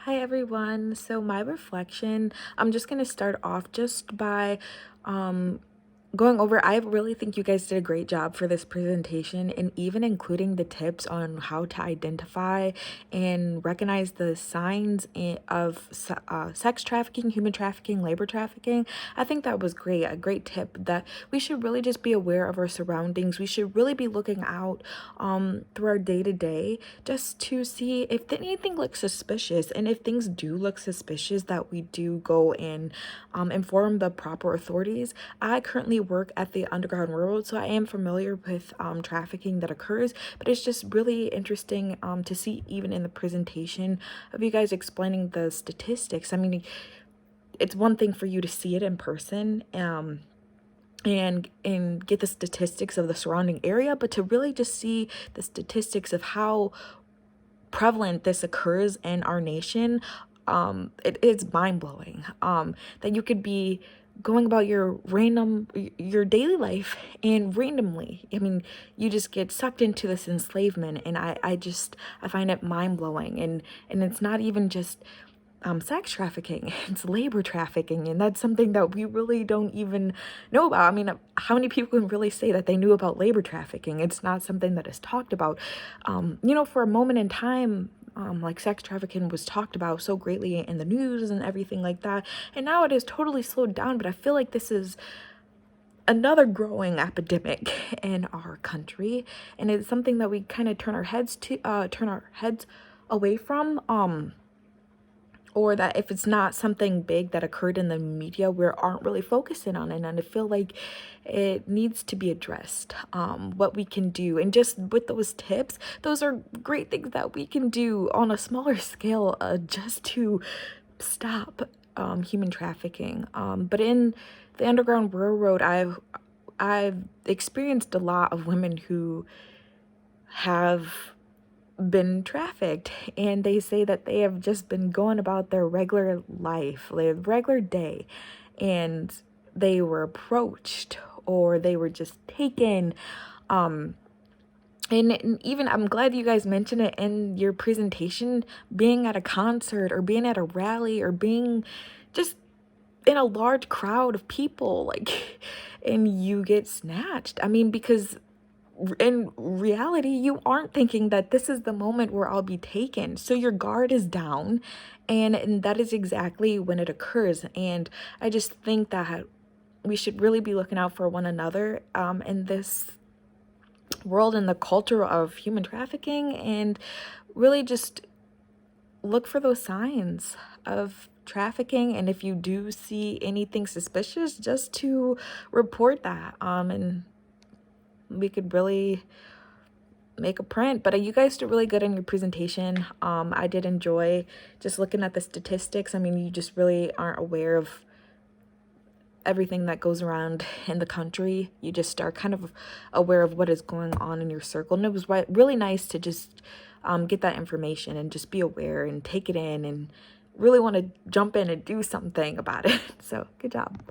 Hi everyone. So my reflection, I'm just going to start off just by um going over. I really think you guys did a great job for this presentation, and even including the tips on how to identify and recognize the signs of sex trafficking, human trafficking, labor trafficking. I think that was great, a great tip that we should really just be aware of our surroundings. We should really be looking out through our day to day just to see if anything looks suspicious, and if things do look suspicious, that we do go and inform the proper authorities. I currently work at the Underground Railroad, so I am familiar with trafficking that occurs, but it's just really interesting to see, even in the presentation of you guys explaining the statistics. I mean, it's one thing for you to see it in person and get the statistics of the surrounding area, but to really just see the statistics of how prevalent this occurs in our nation, it's mind-blowing. That you could be going about your daily life, and randomly, I mean, you just get sucked into this enslavement, and I find it mind-blowing. And it's not even just sex trafficking, it's labor trafficking, and that's something that we really don't even know about. I mean, how many people can really say that they knew about labor trafficking? It's not something that is talked about. For a moment in time, like, sex trafficking was talked about so greatly in the news and everything like that, and now it is totally slowed down. But I feel like this is another growing epidemic in our country, and it's something that we kind of turn our heads away from. Or that if it's not something big that occurred in the media, we aren't really focusing on it. And I feel like it needs to be addressed, what we can do. And just with those tips, those are great things that we can do on a smaller scale, just to stop human trafficking. But in the Underground Railroad, I've experienced a lot of women who have been trafficked, and they say that they have just been going about their regular life, their regular day, and they were approached, or they were just taken. And even, I'm glad you guys mentioned it in your presentation, being at a concert or being at a rally or being just in a large crowd of people, like, and you get snatched. I mean, because in reality, you aren't thinking that this is the moment where I'll be taken. So your guard is down, and that is exactly when it occurs. And I just think that we should really be looking out for one another in this world, in the culture of human trafficking, and really just look for those signs of trafficking. And if you do see anything suspicious, just to report that, and we could really make a print. But you guys did really good in your presentation. I did enjoy just looking at the statistics. I mean, you just really aren't aware of everything that goes around in the country. You just are kind of aware of what is going on in your circle, and it was really nice to just get that information and just be aware and take it in and really want to jump in and do something about it. So good job.